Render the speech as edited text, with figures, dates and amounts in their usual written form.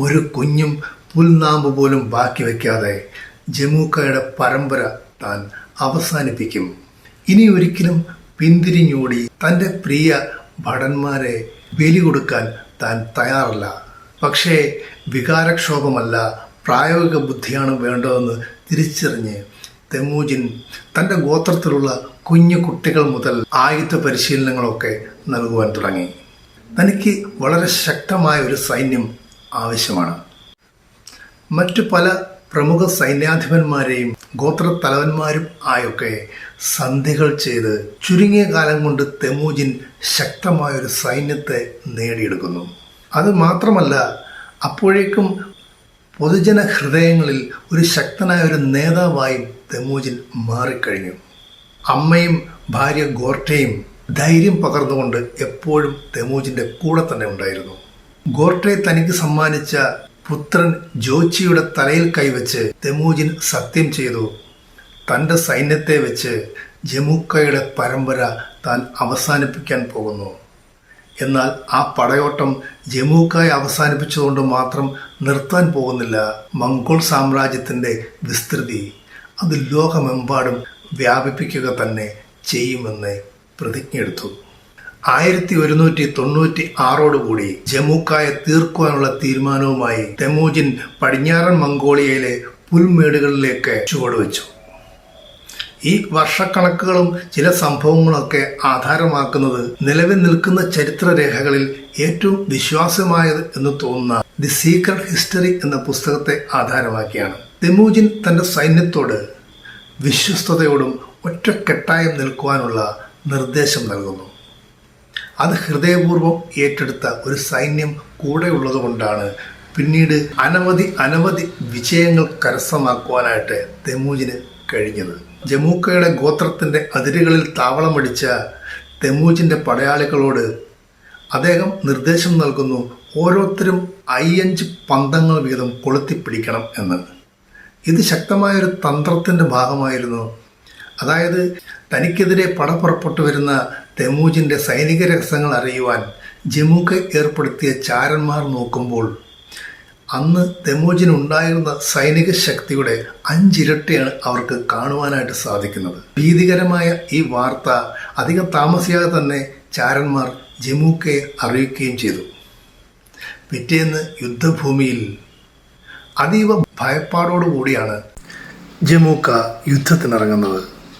ഒരു കുഞ്ഞും പുൽനാമ്പ് പോലും ബാക്കി വയ്ക്കാതെ ജമൂക്കയുടെ പരമ്പര താൻ അവസാനിപ്പിക്കും. ഇനി ഒരിക്കലും പിന്തിരിഞ്ഞോടി തൻ്റെ പ്രിയ ഭടന്മാരെ ബലി കൊടുക്കാൻ താൻ തയ്യാറല്ല. പക്ഷേ വികാരക്ഷോഭമല്ല, പ്രായോഗിക ബുദ്ധിയാണ് വേണ്ടതെന്ന് തിരിച്ചറിഞ്ഞ് തെമൂജിൻ തൻ്റെ ഗോത്രത്തിലുള്ള കുഞ്ഞു കുട്ടികൾ മുതൽ ആയുധ പരിശീലനങ്ങളൊക്കെ നൽകുവാൻ തുടങ്ങി. തനിക്ക് വളരെ ശക്തമായ ഒരു സൈന്യം ആവശ്യമാണ്. മറ്റു പല പ്രമുഖ സൈന്യാധിപന്മാരെയും ഗോത്രത്തലവന്മാരും ആയൊക്കെ സന്ധികൾ ചെയ്ത് ചുരുങ്ങിയ കാലം കൊണ്ട് തെമൂജിൻ ശക്തമായൊരു സൈന്യത്തെ നേടിയെടുക്കുന്നു. അത് മാത്രമല്ല, അപ്പോഴേക്കും പൊതുജന ഹൃദയങ്ങളിൽ ഒരു ശക്തനായ ഒരു നേതാവായി തെമൂജിൻ മാറിക്കഴിഞ്ഞു. അമ്മയും ഭാര്യ ഗോർട്ടയും ധൈര്യം പകർന്നുകൊണ്ട് എപ്പോഴും തെമൂജിൻ്റെ കൂടെ തന്നെ ഉണ്ടായിരുന്നു. ഗോർട്ടെ തനിക്ക് സമ്മാനിച്ച പുത്രൻ ജോച്ചിയുടെ തലയിൽ കൈവച്ച് തെമൂജിൻ സത്യം ചെയ്തു, തൻ്റെ സൈന്യത്തെ വെച്ച് ജമൂക്കയുടെ പരമ്പര താൻ അവസാനിപ്പിക്കാൻ പോകുന്നു. എന്നാൽ ആ പടയോട്ടം ജമൂക്കായി അവസാനിപ്പിച്ചുകൊണ്ട് മാത്രം നിർത്താൻ പോകുന്നില്ല. മംഗോൾ സാമ്രാജ്യത്തിൻ്റെ വിസ്തൃതി അത് ലോകമെമ്പാടും വ്യാപിപ്പിക്കുക തന്നെ ചെയ്യുമെന്ന് പ്രതിജ്ഞയെടുത്തു. 1196 ജമൂക്കായെ തീർക്കുവാനുള്ള തീരുമാനവുമായി തെമൂജിൻ പടിഞ്ഞാറൻ മംഗോളിയയിലെ പുൽമേടുകളിലേക്ക് ചുവടുവെച്ചു. ഈ വർഷക്കണക്കുകളും ചില സംഭവങ്ങളൊക്കെ ആധാരമാക്കുന്നത് നിലവിൽ നിൽക്കുന്ന ചരിത്രരേഖകളിൽ ഏറ്റവും വിശ്വാസമായത് എന്ന് തോന്നുന്ന ദി സീക്രട്ട് ഹിസ്റ്ററി എന്ന പുസ്തകത്തെ ആധാരമാക്കിയാണ്. തെമൂജിൻ തൻ്റെ സൈന്യത്തോട് വിശ്വസ്തയോടും ഒറ്റക്കെട്ടായും നിൽക്കുവാനുള്ള നിർദ്ദേശം നൽകുന്നു. അത് ഹൃദയപൂർവ്വം ഏറ്റെടുത്ത ഒരു സൈന്യം കൂടെയുള്ളത് കൊണ്ടാണ് പിന്നീട് അനവധി വിജയങ്ങൾ കരസ്ഥമാക്കുവാനായിട്ട് തെമൂജിന് കഴിഞ്ഞത്. ജമൂക്കയുടെ ഗോത്രത്തിൻ്റെ അതിരുകളിൽ താവളമടിച്ച തെമൂജിൻ്റെ പടയാളികളോട് അദ്ദേഹം നിർദ്ദേശം നൽകുന്നു, ഓരോരുത്തരും 5 പന്തങ്ങൾ വീതം കൊളുത്തിപ്പിടിക്കണം എന്ന്. ഇത് ശക്തമായൊരു തന്ത്രത്തിൻ്റെ ഭാഗമായിരുന്നു. അതായത് തനിക്കെതിരെ പടപ്പുറപ്പെട്ടു വരുന്ന തെമൂജിൻ്റെ സൈനിക രഹസ്യങ്ങൾ അറിയുവാൻ ജമൂക്ക ഏർപ്പെടുത്തിയ ചാരന്മാർ നോക്കുമ്പോൾ അന്ന് തെമൂജിനുണ്ടായിരുന്ന സൈനിക ശക്തിയുടെ 5 ഇരട്ടിയാണ് അവർക്ക് കാണുവാനായിട്ട് സാധിക്കുന്നത്. ഭീതികരമായ ഈ വാർത്ത അധികം താമസിയാതെ തന്നെ ചാരന്മാർ ജമൂക്കയെ അറിയിക്കുകയും ചെയ്തു. പിറ്റേന്ന് യുദ്ധഭൂമിയിൽ അതീവ ഭയപ്പാടോടുകൂടിയാണ് ജമൂക്ക യുദ്ധത്തിനിറങ്ങുന്നത്.